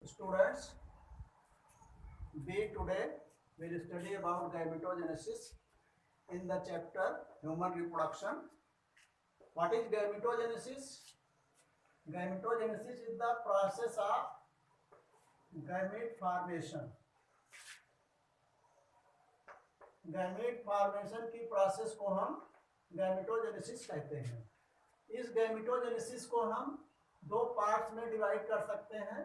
Students, we today will study about gametogenesis in the chapter human reproduction. What is gametogenesis? Gametogenesis is the process of gamete formation. Gamete formation की process को हम gametogenesis कहते हैं। इस gametogenesis को हम दो पार्ट्स में डिवाइड कर सकते हैं।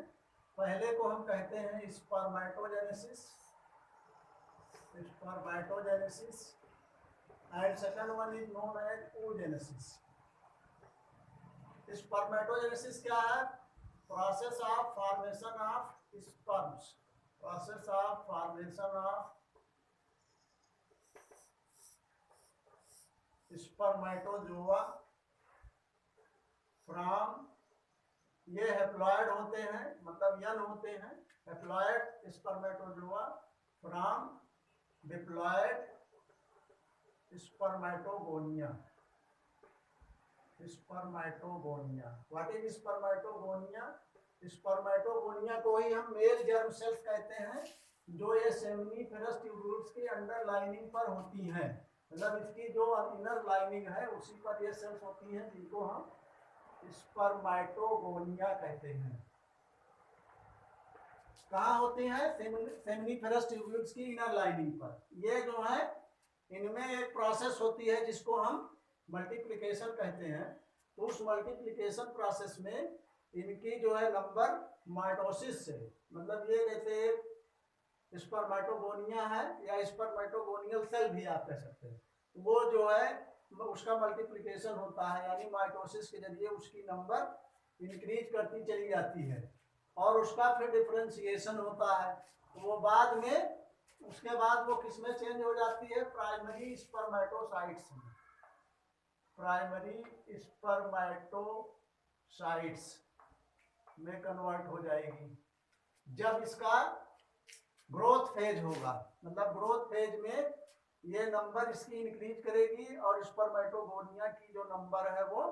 पहले को हम कहते हैं spermatogenesis and second one is known as oogenesis। Spermatogenesis क्या है? Process of formation of sperms, process of formation of spermatozoa from, ये हैप्लॉइड होते हैं, मतलब यन होते हैं, haploid spermatozoa from diploid spermatogonia. Spermatogonia, what is spermatogonia? Spermatogonia को ही हम मेल जर्म सेल्स कहते हैं, जो ये सेमिनिफेरस ट्यूब्यूल्स के अंडर लाइनिंग पर होती हैं। मतलब इसकी जो इनर लाइनिंग है उसी पर ये सेल्स होती हैं, जिनको हम स्पर्मेटोगोनिया कहते हैं। कहाँ होती हैं? सेमिनिफेरस ट्यूब्यूल्स की इनर लाइनिंग पर। ये जो है इनमें एक प्रोसेस होती है जिसको हम मल्टीप्लिकेशन कहते हैं। तो उस मल्टीप्लिकेशन प्रोसेस में इनकी जो है नंबर माइटोसिस से, मतलब ये जैसे स्पर्मेटोगोनिया है या स्पर्मेटोगोनियल सेल भी आप कह सकते हैं, वो जो है उसका मल्टीप्लिकेशन होता है, यानी माइटोसिस के जरिए उसकी नंबर इंक्रीज करती चली जाती है और उसका फिर डिफरेंशिएशन होता है। तो वो बाद में, उसके बाद वो किसमें चेंज हो जाती है? प्राइमरी स्पर्मेटोसाइट्स में, प्राइमरी स्पर्मेटोसाइट्स में कन्वर्ट हो जाएगी जब इसका ग्रोथ फेज होगा। मतलब ग्रोथ फेज में ये नंबर इसकी इंक्रीज करेगी और स्पर्मेटोगोनिया की जो नंबर है वो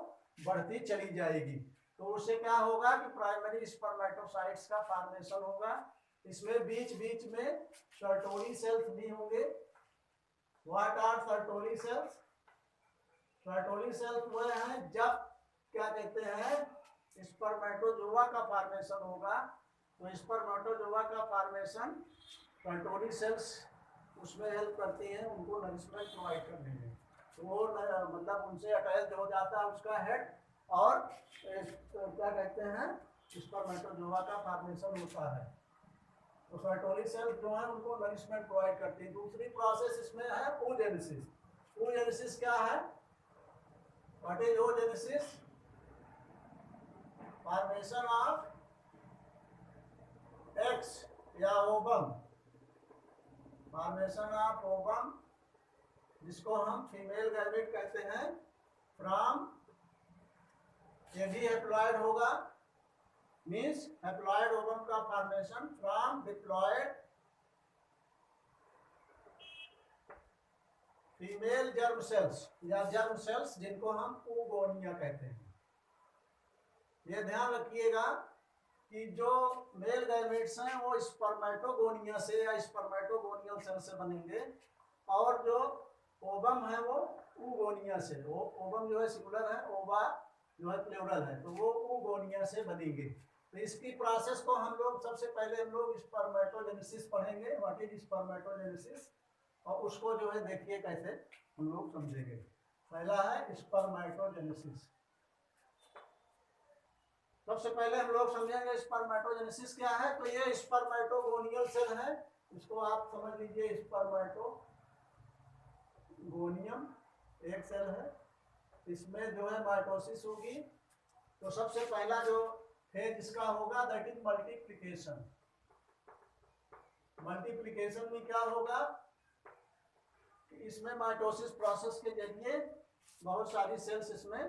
बढ़ती चली जाएगी। तो उससे क्या होगा कि प्राइमरी स्पर्मेटोसाइट्स का फॉर्मेशन होगा। इसमें बीच बीच में सर्टोरी सेल्स भी होंगे। व्हाट आर सर्टोरी सेल्स? सर्टोरी सेल्स वो हैं जब क्या कहते हैं स्पर्मेटोजोआ का फॉर्मेशन होगा, तो स्पर्मेटोजोआ का फॉर्मेशन सर्टोरी सेल्स उसमें हेल्प करती हैं उनको नरिशमेंट प्रोवाइड करने में। तो वो मतलब उनसे अटैच हो जाता है उसका हेड और क्या कहते हैं स्पर्मेटोजोआ का फॉर्मेशन होता है। तो सर्टोरी सेल्स जो है उनको नरिशमेंट प्रोवाइड करती है। दूसरी प्रोसेस इसमें है oogenesis। oogenesis क्या है? What is oogenesis? Formation of x या ओवम, फॉर्मेशन ऑफ ओवम, जिसको हम फीमेल गैमेट कहते हैं, फ्रॉम, ये भी हैप्लॉइड होगा, मींस हैप्लॉइड ओवम का formation from diploid female germ cells या जर्म सेल्स, जिनको हम oogonia कहते हैं। ये ध्यान रखिएगा कि जो मेल गैमेट्स हैं वो स्पर्मेटोगोनिया से या स्पर्मेटोगोनियल सेल से बनेंगे और जो ओवम है वो oogonia से। वो ओवम जो है सिंगुलर है, ओवा जो है प्लूरल है, तो वो oogonia से बनेंगे। तो इसकी प्रोसेस को हम लोग सबसे पहले हम लोग स्पर्मेटोजेनेसिस पढ़ेंगे, व्हाट इज स्पर्मेटोजेनेसिस, और उसको जो है देखिए कैसे हम लोग समझेंगे। पहला है स्पर्मेटोजेनेसिस। सबसे पहले हम लोग समझेंगे स्पर्मेटोजेनेसिस क्या है। तो ये स्पर्मेटोगोनियल सेल है, इसको आप समझ लीजिए स्पर्मेटोगोनियम एक सेल है, इसमें जो है माइटोसिस होगी। तो सबसे पहला जो फेज इसका होगा दैट इज मल्टीप्लिकेशन। मल्टीप्लिकेशन में क्या होगा कि इसमें माइटोसिस प्रोसेस के जरिए बहुत सारी सेल्स इसमें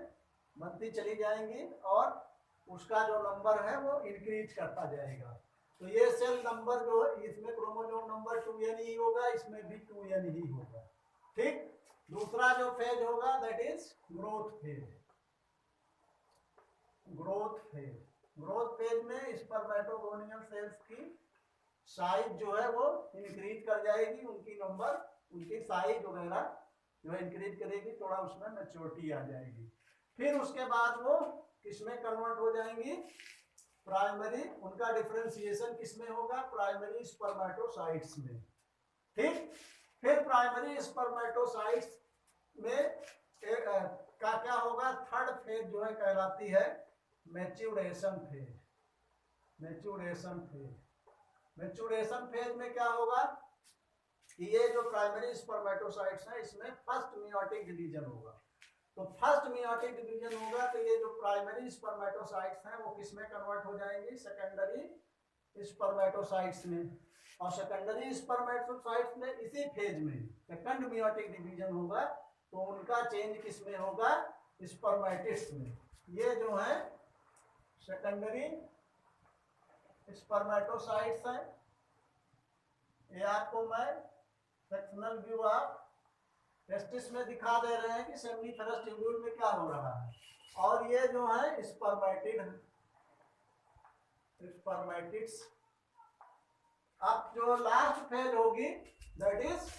बनती चली जाएंगी और उसका जो नंबर है वो इंक्रीज करता जाएगा। तो ये सेल नंबर जो है इसमें क्रोमोसोम नंबर 2n ही होगा, इसमें भी 2n ही होगा। ठीक। दूसरा जो फेज होगा that is growth phase. Growth phase growth phase में स्पर्मेटोगोनियल सेल्स की साइज जो है वो इंक्रीज कर जाएगी, उनकी नंबर, उनकी साइज वगैरह जो है इंक्रीज करेगी, थोड़ा उसमें मैच्योरिटी आ जाएगी। फिर उसके बाद वो किसमें कन्वर्ट हो जाएंगी, प्राइमरी, उनका डिफरेंशिएशन किसमें होगा, प्राइमरी स्पर्मेटोसाइट्स में। ठीक, फिर प्राइमरी स्पर्मेटोसाइट्स में का क्या होगा, थर्ड फेज जो है कहलाती है maturation phase. Maturation phase, maturation phase में क्या होगा कि ये जो प्राइमरी स्पर्मेटोसाइट्स हैं इसमें फर्स्ट मियोटिक डिवीजन होगा। तो फर्स्ट मियोटिक डिवीजन होगा तो ये जो प्राइमरी स्पर्मेटोसाइट्स हैं वो किस में कन्वर्ट हो जाएंगी, सेकेंडरी स्पर्मेटोसाइट्स में। और सेकेंडरी स्पर्मेटोसाइट्स में इसी फेज में सेकंड मियोटिक डिवीजन होगा तो उनका चेंज किस में होगा, स्पर्मेटिड्स में। ये जो है सेकेंडरी स्पर्मेटोसाइट्स हैं। ये आपको मैं सेक्शनल व्यू ऑफ टेस्टिस में दिखा दे रहे हैं कि सेमिनिफेरस ट्यूब्यूल में क्या हो रहा है। और ये जो है स्पर्मेटिड्स। अब जो लास्ट फेज होगी that is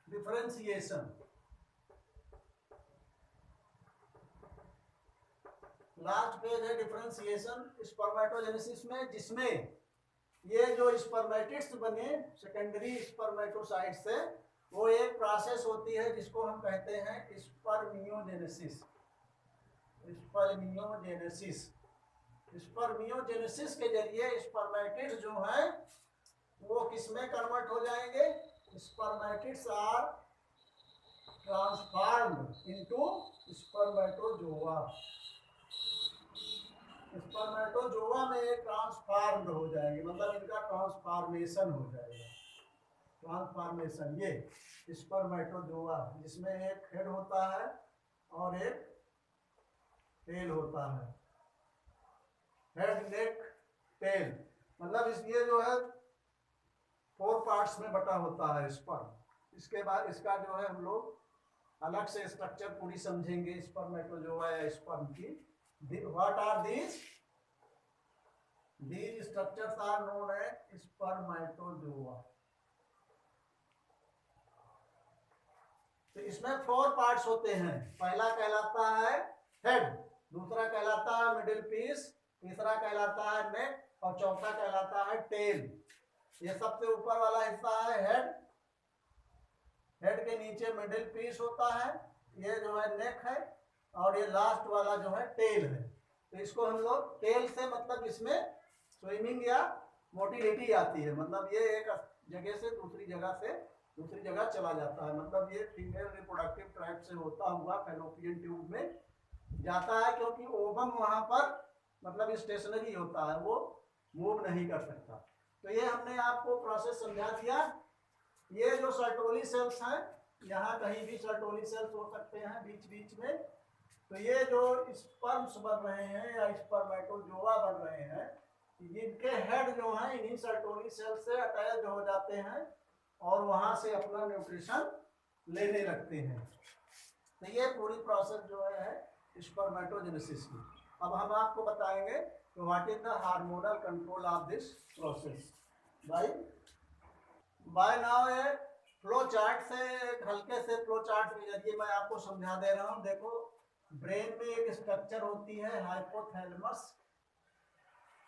differentiation. Last phase है डिफरेंशिएशन स्पर्मेटोजेनेसिस में, जिसमें ये जो स्पर्मेटिड्स बने सेकेंडरी स्पर्मेटोसाइट से, वो एक प्रोसेस होती है जिसको हम कहते हैं स्पर्मियोजेनेसिस। स्पर्मियोजेनेसिस, स्पर्मियोजेनेसिस के जरिए स्पर्मेटिड्स जो हैं वो किसमें कन्वर्ट हो जाएंगे, spermatids are transformed into spermatozoa. Spermatozoa में ये ट्रांसफॉर्म्ड हो जाएंगे, मतलब इनका ट्रांसफॉर्मेशन हो जाएगा। ट्रांसफॉर्मेशन, ये स्पर्मेटोजोआ जिसमें एक हेड होता है और एक टेल होता है, हेड नेक टेल, मतलब ये जो है 4 पार्ट्स में बटा होता है स्पर्म। इसके बाद इसका जो है हम लोग अलग से स्ट्रक्चर पूरी समझेंगे स्पर्मेटोजोआ या स्पर्म की। What are these? These structures are known as spermatozoa. तो इसमें 4 पार्ट्स होते हैं। पहला कहलाता है हेड, दूसरा कहलाता है मिडिल पीस, तीसरा कहलाता है नेक और चौथा कहलाता है टेल। ये सबसे ऊपर वाला हिस्सा है हेड, हेड के नीचे मिडिल पीस होता है, ये जो है नेक है, और ये लास्ट वाला जो है टेल है। तो इसको हम लोग टेल से मतलब इसमें स्विमिंग या मोटिलिटी आती है, मतलब ये एक जगह से दूसरी जगह चला जाता है, मतलब ये फीमेल रिप्रोडक्टिव ट्रैक्ट से होता हुआ फैलोपियन ट्यूब में जाता है, क्योंकि ओवम वहां पर मतलब स्टेशनरी होता है, वो मूव नहीं कर सकता। तो ये हमने आपको प्रोसेस समझा दिया। ये जो सर्टोली सेल्स हैं, यहाँ कहीं भी सर्टोली सेल्स हो सकते हैं बीच बीच में। तो ये जो स्पर्म्स बन रहे हैं या स्पर्मेटोजोआ बन रहे हैं, इनके हेड जो हैं इन्हीं सर्टोली सेल से अटैच हो जाते हैं और वहां से अपना न्यूट्रिशन लेने लगते हैं। तो ये पूरी प्रोसेस जो है स्पर्मेटोजेनेसिस की। अब हम आपको बताएंगे तो what is the hormonal control of this process. By now a flow chart से, हल्के से फ्लो चार्ट के जरिए मैं आपको समझा दे रहा हूँ। देखो, ब्रेन में एक स्ट्रक्चर होती है हाइपोथैलेमस।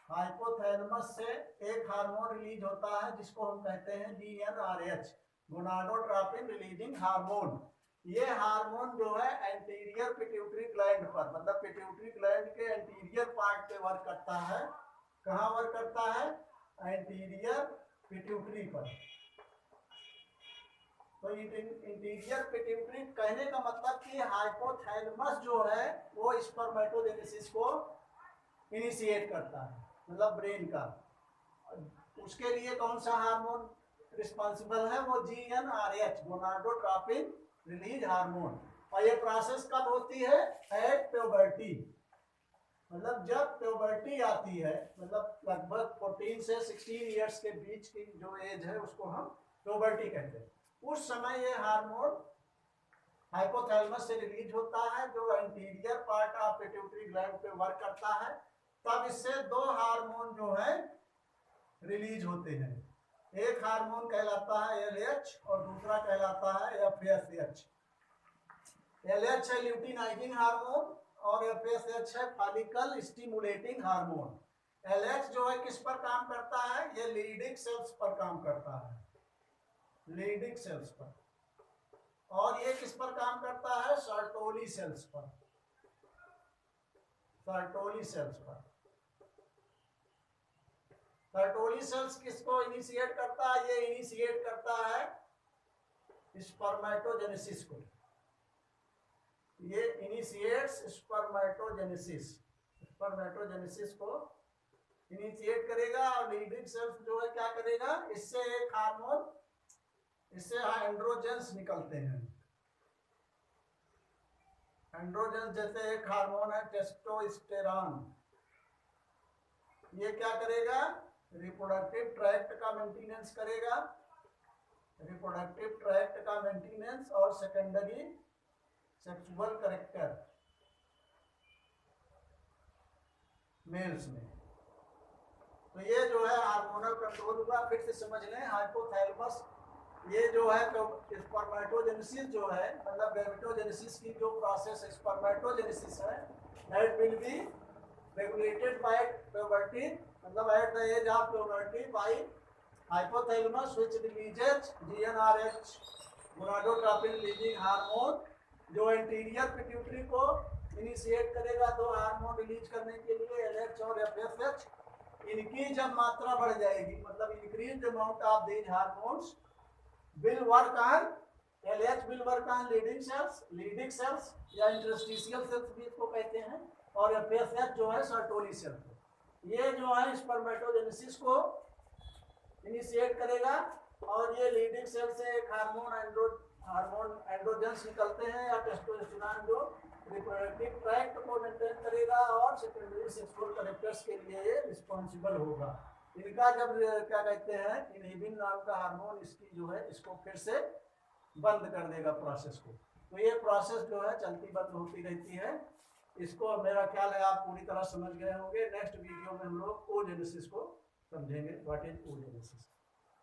हाइपोथैलेमस से एक हार्मोन रिलीज होता है जिसको हम कहते हैं GnRH, गोनाडोट्रोपिन रिलीजिंग हार्मोन। ये हार्मोन जो है एंटीरियर पिट्यूटरी ग्लैंड पर, मतलब पिट्यूटरी ग्लैंड के एंटीरियर पार्ट पे वर्क करता है। कहाँ वर्क करता है, एंटीरियर पिट्यूटरी पर। तो इंटीरियर पिट्यूटरी कहने का मतलब कि हाइपोथैलेमस जो है वो स्पर्मेटोजेनेसिस को इनिशिएट करता है, मतलब ब्रेन का। उसके लिए कौन सा हार्मोन रिस्पॉन्सिबल है, वो GnRH, गोनाडोट्रोपिन रिलीज हार्मोन। और ये प्रोसेस कब होती है, एट प्यूबर्टी, मतलब जब प्यूबर्टी आती है, मतलब लगभग 14 से 16 इयर्स के बीच की जो एज है उसको हम प्यूबर्टी कहते हैं। उस समय ये हार्मोन हाइपोथैलेमस से रिलीज होता है, जो anterior part of pituitary gland पे वर्क करता है। तब इससे दो हार्मोन जो है रिलीज होते हैं। एक हार्मोन कहलाता है LH और दूसरा कहलाता है FSH। LH है ल्यूटिनाइजिंग हार्मोन और FSH है फॉलिकल स्टिमुलेटिंग हार्मोन। LH जो है किस पर काम करता है, ये लीडिंग सेल्स पर काम करता है, लीडिंग सेल्स पर। और ये किस पर काम करता है, सर्टोली सेल्स पर, सर्टोली सेल्स पर। सर्टोली सेल्स किसको इनिशिएट करता है, ये इनिशिएट करता है स्पर्मेटोजेनेसिस को, ये इनिशिएट्स स्पर्मेटोजेनेसिस, स्पर्मेटोजेनेसिस को इनिशिएट करेगा। और लीडिंग सेल्स जो है क्या करेगा, इससे एक हार्मोन, इससे एंड्रोजेंस निकलते हैं। एंड्रोजेंस जैसे एक हार्मोन है टेस्टोस्टेरॉन, ये क्या करेगा, रिप्रोडक्टिव ट्रैक्ट का मेंटेनेंस करेगा, रिप्रोडक्टिव ट्रैक्ट का मेंटेनेंस और सेकेंडरी सेक्सुअल कैरेक्टर मेल्स में। तो ये जो है हार्मोनल कंट्रोल हुआ। फिर से समझ लें, हाइपोथैलेमस ये जो है तो स्पर्मेटोजेनेसिस जो है, मतलब गैमेटोजेनेसिस की जो प्रोसेस स्पर्मेटोजेनेसिस है, that will be regulated by puberty, मतलब at the age of puberty by hypothalamus which releases GnRH gonadotropin releasing hormone, जो एंटीरियर पिट्यूटरी को इनिशिएट करेगा दो हार्मोन रिलीज करने के लिए LH और FSH। इनकी जब मात्रा बढ़ जाएगी, मतलब increase amount of these hormones will work on, LH will work on Leydig cells या इंटरस्टिशियल सेल्स भी इसको कहते हैं, और FSH जो है सर्टोली सेल। ये जो है स्पर्मेटोजेनेसिस को इनिशिएट करेगा और ये लीडिंग सेल से एक हार्मोन एंड्रोजेंस निकलते हैं या टेस्टोस्टेरोन, जो रिप्रोडक्टिव ट्रैक्ट को मेंटेन करेगा और सेकेंडरी सेक्सुअल कैरेक्टर्स के लिए ये रिस्पॉन्सिबल होगा। इनका जब क्या कहते हैं, इनहिबिन नाम का हार्मोन इसकी जो है इसको फिर से बंद कर देगा प्रोसेस को। तो ये प्रोसेस जो है चलती बंद होती रहती है। इसको मेरा ख्याल है आप पूरी तरह समझ गए होंगे। नेक्स्ट वीडियो में हम लोग ओजेनेसिस को समझेंगे, व्हाट इज ओजेनेसिस।